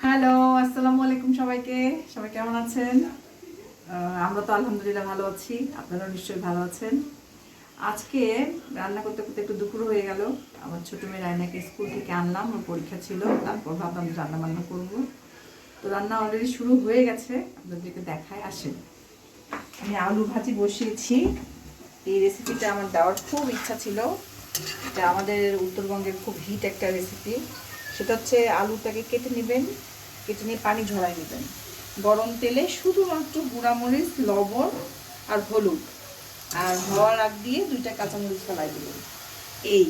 Hello, আসসালামু আলাইকুম সবাইকে। সবাই কেমন আছেন? আমরা তো আলহামদুলিল্লাহ ভালো আছি। আপনারাও নিশ্চয়ই ভালো আছেন। আজকে রান্না করতে করতে একটু দুপুর হয়ে গেল। আমার ছোট মেয়ে রায়নাকে স্কুল থেকে আনলাম, ওর পরীক্ষা ছিল। তারপর ভাবলাম যে রান্না বান্না করবো। তো রান্না অলরেডি শুরু হয়ে গেছে, আপনাদেরকে দেখায় আসেন। আমি আলু ভাজি বসিয়েছি। এই রেসিপিটা আমার দেওয়ার খুব ইচ্ছা ছিল। এটা আমাদের উত্তরবঙ্গের খুব হিট একটা রেসিপি। সেটা হচ্ছে আলুটাকে কেটে নেবেন, কেটে নিয়ে পানি ঝরাই নেবেন। গরম তেলে শুধুমাত্র গুঁড়ামরিচ, লবণ আর হলুদ আর হওয়ার আগ দিয়ে 2টা কাঁচামরিচ ফেলাই দেবেন। এই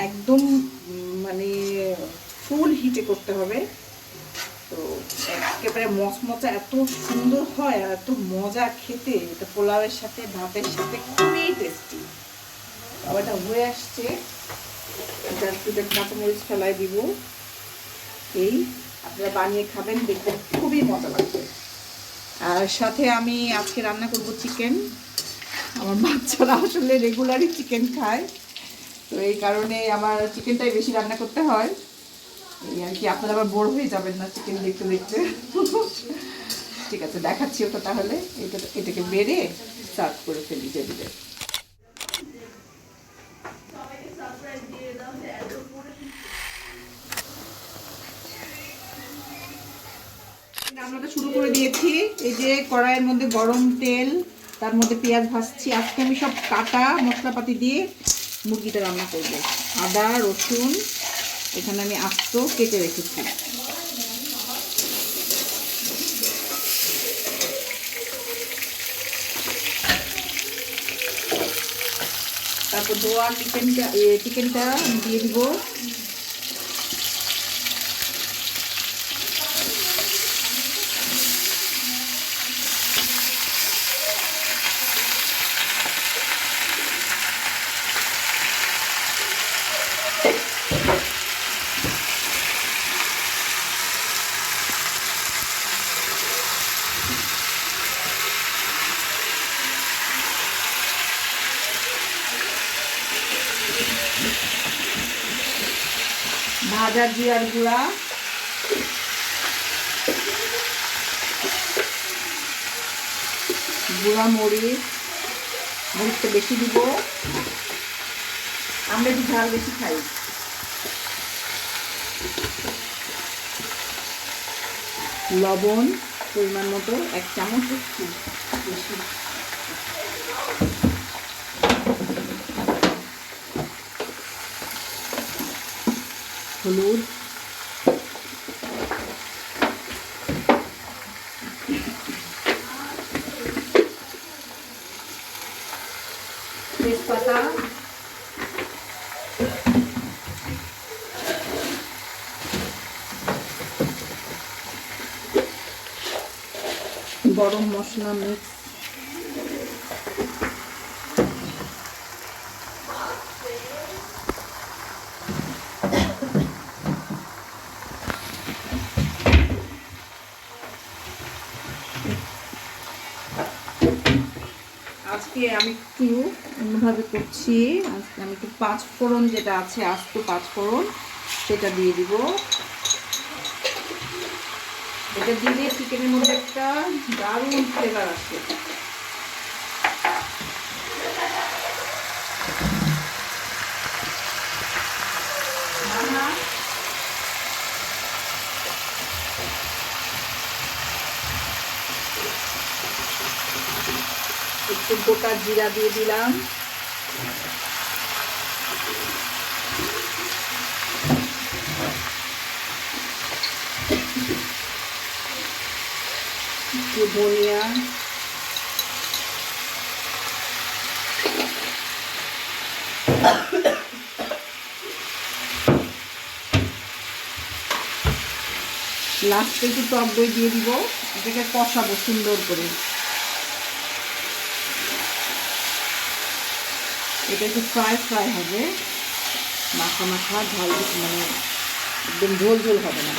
একদম মানে ফুল হিটে করতে হবে। তো একেবারে মচমচা এত সুন্দর হয় আর এত মজা খেতে। এটা পোলাওয়ের সাথে ভাতের সাথে খুবই টেস্টি। আবার এটা হয়ে আসছে, জাস্ট 2টা কাঁচামরিচ ফেলাই দিব। এই আপনারা বানিয়ে খাবেন, দেখবেন খুবই মজা লাগবে। আর সাথে আমি আজকে রান্না করব চিকেন। আমার বাচ্চারা আসলে রেগুলারই চিকেন খায়, তো এই কারণে আমার চিকেনটাই বেশি রান্না করতে হয়। এই আর কি, আপনারা আবার বোর হয়ে যাবেন না চিকেন দেখতে দেখতে। ঠিক আছে, দেখাচ্ছি ওটা তাহলে। এটাকে বেড়ে সার্ভ করে ফেলি টেবিলে। রান্নাটা শুরু করে দিয়েছি। এই যে কড়াইয়ের মধ্যে গরম তেল, তার মধ্যে পেঁয়াজ ভাজছি। আজকে আমি সব কাটা মশলাপাতি দিয়ে মুরগিটা রান্না করব। আদা, রসুন এখানে আমি আস্ত কেটে রেখেছি। তারপর ধোয়া চিকেনটা আমি দিয়ে দিব। ভাজা জিরার গুঁড়া, গুঁড়া মরিচ, মরিচটা বেশি দিব, আমরা একটু ঝাল বেশি খাই। লবণ পরিমাণ মতো, 1 চামচ একটু বেশি। হলুদ, তেজপাতা, গরম মশলা মিক্স, আজকে আমি একটু অন্যভাবে করছি। আজকে আমি একটু 5 ফোড়ন যেটা আছে, আস্ত 5 ফোড়ন, সেটা দিয়ে দিব। এটা দিলে চিকেনের মধ্যে একটা দারুণ ফ্লেভার আসে। একটু গোটা জিরা দিয়ে দিলাম। একটু ধনিয়া, লাস্টে একটু টক দই দিয়ে দিব। এটাকে কষাবো সুন্দর করে। এটা একটু ফ্রাই হবে, মাখা মাখা, ঝাল মানে একদম ঝোল ঝোল হবে না।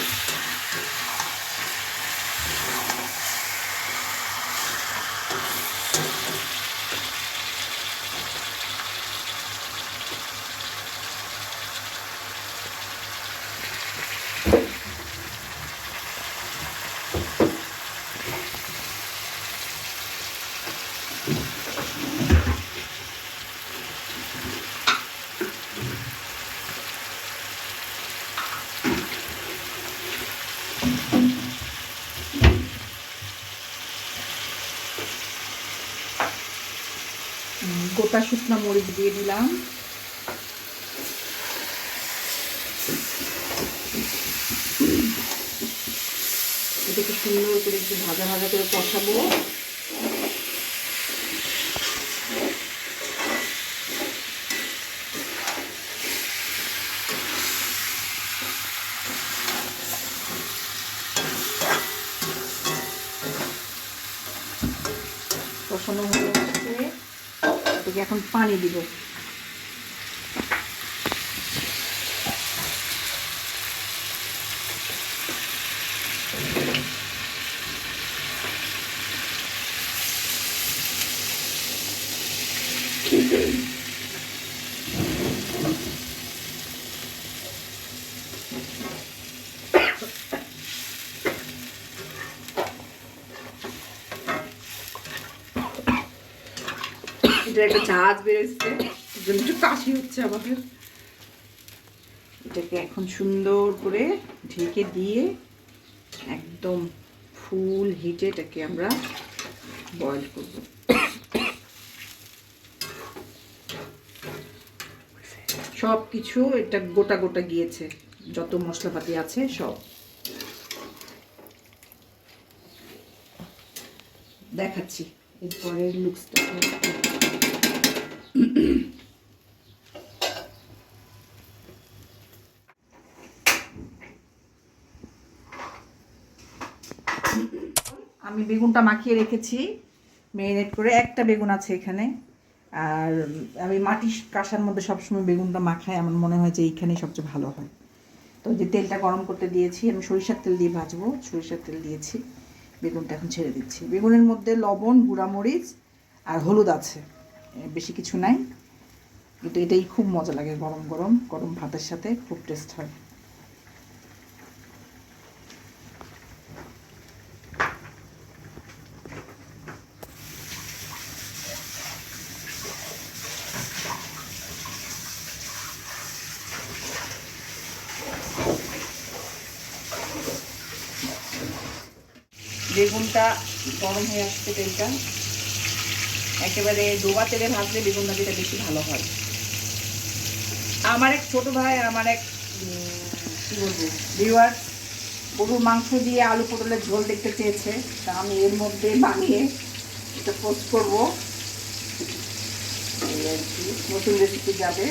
গোটা শুকনো মরিচ দিয়ে দিলাম। এটাকে সুন্দর করে একটু ভাজা ভাজা করে কষাবো। কষানো হয়ে গেছে, এটাকে এখন পানি দিব। এটা একটা ঝাঁজ বেরোচ্ছে, জন্য একটু কাশি হচ্ছে আমাদের। এটাকে এখন সুন্দর করে ঢেকে দিয়ে একদম ফুল হিটে এটাকে আমরা বয়েল করব। সব কিছু এটা গোটা গোটা গিয়েছে, যত মশলাপাতি আছে সব দেখাচ্ছি এরপরের লুকসটা। আমি বেগুনটা মাখিয়ে রেখেছি ম্যারিনেট করে। একটা বেগুন আছে এখানে, আর আমি মাটির কাঁসার মধ্যে সবসময় বেগুনটা মাখাই, আমার মনে হয় যে এইখানেই সবচেয়ে ভালো হয়। তো যে তেলটা গরম করতে দিয়েছি, আমি সরিষার তেল দিয়ে ভাজবো, সরিষার তেল দিয়েছি। বেগুনটা এখন ছেড়ে দিচ্ছি। বেগুনের মধ্যে লবণ, গুঁড়ামরিচ আর হলুদ আছে, বেশি কিছু নাই। কিন্তু এটাই খুব মজা লাগে, গরম গরম গরম ভাতের সাথে খুব টেস্ট হয়। বেগুনটা গরম হয়ে আসছে, তেলটা একেবারে ডোবা তেলে ভাজলে বেগুন ভাজিটা বেশি ভালো হয়। আমার এক ছোট ভাই আর আমার এক কী বলবো ভিউয়ার গরুর মাংস দিয়ে আলু পটলের ঝোল দেখতে চেয়েছে, তা আমি এর মধ্যে বানিয়ে এটা পোস্ট করবো। এই আর কি নতুন রেসিপি যাবে।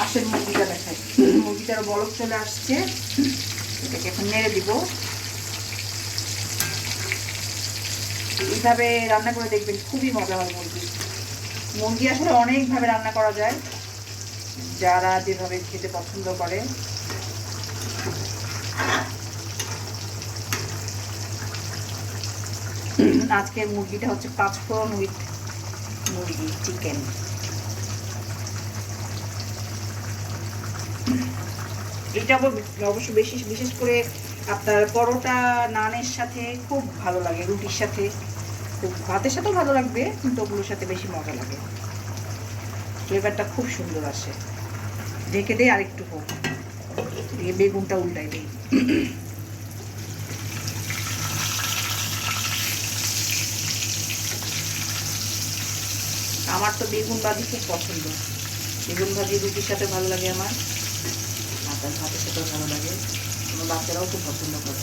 আসেন মুরগিটা দেখাই। মুরগিটার বলক চলে আসছে, এটাকে এখন নেড়ে দিব। এইভাবে রান্না করে দেখবেন, খুবই মজা হয় মুরগি। মুরগি আসলে অনেকভাবে রান্না করা যায়, যারা যেভাবে খেতে পছন্দ করে। আজকের মুরগিটা হচ্ছে 5 ফোড়ন উইথ মুরগি চিকেন। এটা অবশ্য বিশেষ করে আপনার পরোটা নানের সাথে খুব ভালো লাগে, রুটির সাথে, খুব ভাতের সাথেও ভালো লাগবে, কিন্তু ওগুলোর সাথে বেশি মজা লাগে। ফ্লেভারটা খুব সুন্দর আসে। ঢেকে দেয় আরেকটু হোক, বেগুনটা উল্টাই দিই। আমার তো বেগুন ভাজি খুব পছন্দ। বেগুন ভাজি রুটির সাথে ভালো লাগে আমার, আর ভাতের সাথেও ভালো লাগে। আমার বাচ্চারাও খুব পছন্দ করে।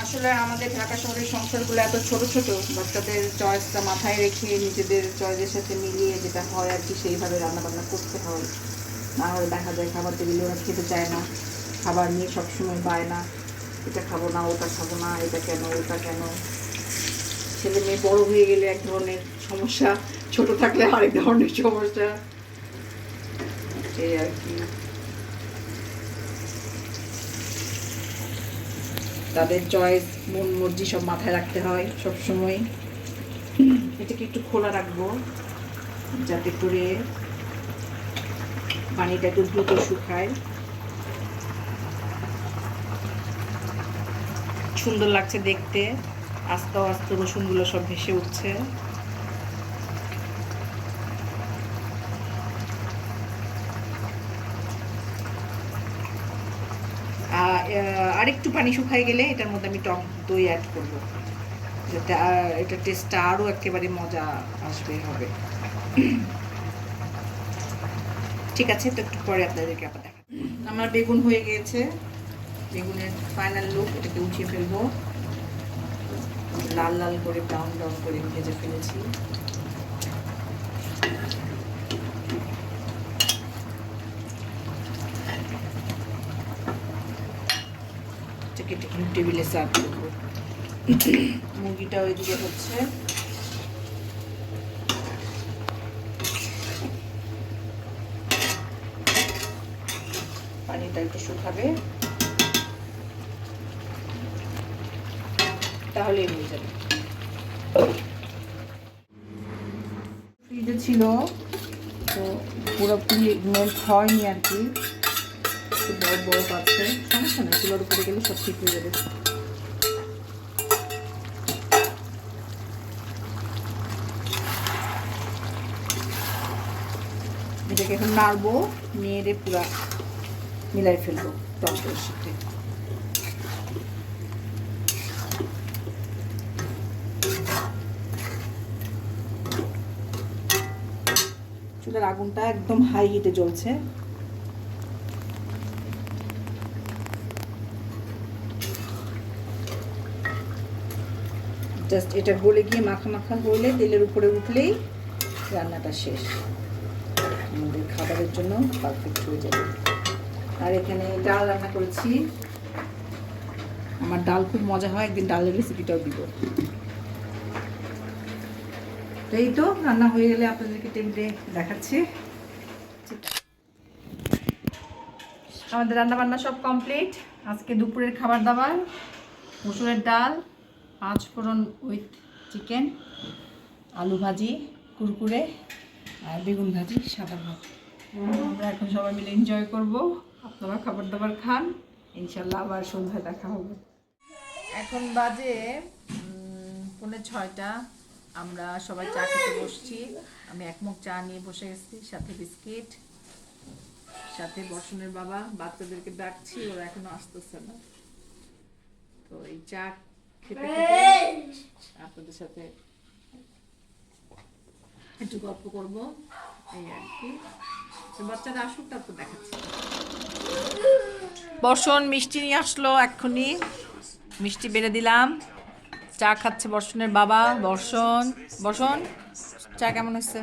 আসলে আমাদের ঢাকা শহরের সংসারগুলো এত ছোট ছোট, বাচ্চাদের চয়েসটা মাথায় রেখে নিজেদের চয়েসের সাথে মিলিয়ে যেটা হয় আর কি, সেইভাবে রান্নাবান্না করতে হয়। না হলে দেখা যায় খাবার টেবিলে ওরা খেতে চায় না, খাবার নিয়ে সবসময় বায়না, এটা খাবো না, ওটা খাবো না, এটা কেন, ওটা কেন। ছেলে মেয়ে বড় হয়ে গেলে এক ধরনের সমস্যা, ছোট থাকলে আরেক ধরনের সমস্যা, এই আর কি। তাদের চয়েস মন মর্জি সব মাথায় রাখতে হয় সব সময়। এটাকে একটু খোলা রাখবো যাতে করে পানিটা একটু দ্রুত শুকায়। সুন্দর লাগছে দেখতে, আস্তে আস্তে রসুনগুলো সব ভেসে উঠছে। আরেকটু পানি শুকায় গেলে এটার মধ্যে আমি টক দই অ্যাড করব। এটা টেস্টটা আরও একেবারে মজা আসবে হবে। ঠিক আছে, তো একটু পরে আপনাদেরকে আবার দেখা। আমার বেগুন হয়ে গিয়েছে, বেগুনের ফাইনাল লুক। এটাকে উঠিয়ে ফেলবো, লাল লাল করে ব্রাউন ব্রাউন করে ভেজে ফেলেছি। এটাকে টেবিলে সার্ভ করবো। মুরগিটা ওইদিকে হচ্ছে, পানিটা একটু শুকাবে, তাহলে হয়ে যাবে। ফ্রিজে ছিল তো পুরোপুরি মেল্ট হয়নি আর কি, একটু বড় পাচ্ছে, সমস্যা নেই, চুলার উপরে গেলে সব ঠিক হয়ে যাবে। এটাকে এখন নাড়বো, নেড়ে পুরা মিলাই ফেলবো টকটার সাথে। চুলার আগুনটা একদম হাই হিটে জ্বলছে। জাস্ট এটা গলে গিয়ে মাখা মাখা হলে তেলের উপরে উঠলেই রান্নাটা শেষ, আমাদের খাবারের জন্য পারফেক্ট হয়ে যাবে। আর এখানে ডাল রান্না করেছি, আমার ডাল খুব মজা হয়, একদিন ডালের রেসিপিটাও দিব। তো এই তো রান্না হয়ে গেলে আপনাদেরকে টেবিলে দেখাচ্ছি। আমাদের রান্না বান্না সব কমপ্লিট। আজকে দুপুরের খাবার দাবার মসুরের ডাল, 5 ফোড়ন উইথ চিকেন, আলু ভাজি, কুরকুরে আর বেগুন ভাজি, সাদা ভাত। আমরা এখন সবাই মিলে এনজয় করব। আপনারা খাবার দাবার খান, ইনশাল্লাহ আবার সন্ধ্যায় দেখা হবে। এখন বাজে 5:45। আমরা সবাই চা খেতে বসছি। আমি এক মুখ চা নিয়ে বসে গেছি, সাথে বিস্কিট, সাথে বর্ষণের বাবা। বাচ্চাদেরকে ডাকছি, ওরা এখনো আসতেছে না। তো এই চা খেতে খেতে আপনাদের সাথে একটু গল্প করব, এই আর কি। তো বাচ্চারা আসুক, তারপর দেখাচ্ছি। বর্ষণ মিষ্টি নিয়ে আসলো এক্ষুনি, মিষ্টি বেড়ে দিলাম। চা খাচ্ছে বর্ষণের বাবা। বর্ষণ চা কেমন হচ্ছে?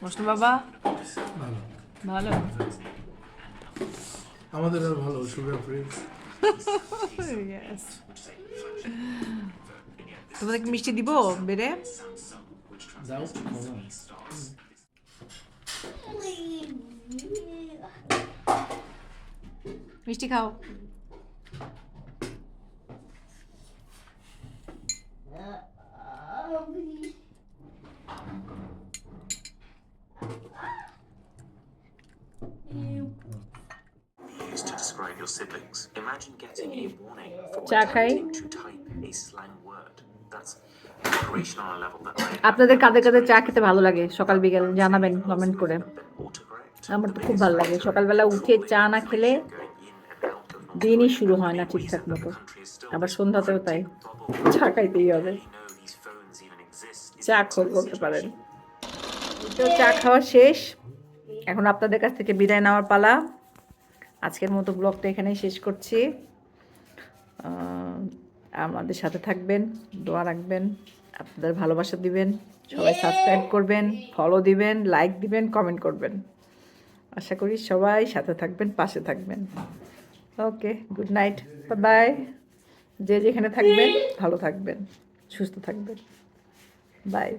বর্ষণ বাবা ভালো, আমাদের আর ভালো, সুগার ফ্রি। তোমাদেরকে মিষ্টি দিব বেড়ে? দাও, মিষ্টি খাও। To describe your siblings. Imagine getting a warning for চা খাই। attempting to type a slang word. That's preparation on a level that I আপনাদের কাদের কাদের চা খেতে ভালো লাগে সকাল বিকেল জানাবেন কমেন্ট করে। autocorrect. আমার তো খুব ভালো লাগে, সকালবেলা উঠে চা না খেলে Going in and out of দিনই শুরু হয় না ঠিকঠাক মতো। আবার সন্ধ্যাতেও তাই, চা খাইতেই হবে। know these phones even exist. চা খোল বলতে পারেন। তো চা খাওয়া শেষ, এখন আপনাদের কাছ থেকে বিদায় নেওয়ার পালা। আজকের মতো ব্লগটা এখানেই শেষ করছি। আমাদের সাথে থাকবেন, দোয়া রাখবেন, আপনাদের ভালোবাসা দিবেন, সবাই সাবস্ক্রাইব করবেন, ফলো দিবেন, লাইক দিবেন, কমেন্ট করবেন। আশা করি সবাই সাথে থাকবেন, পাশে থাকবেন। ওকে, গুড নাইট, বাই। যে যেখানে থাকবেন ভালো থাকবেন, সুস্থ থাকবেন, বাই।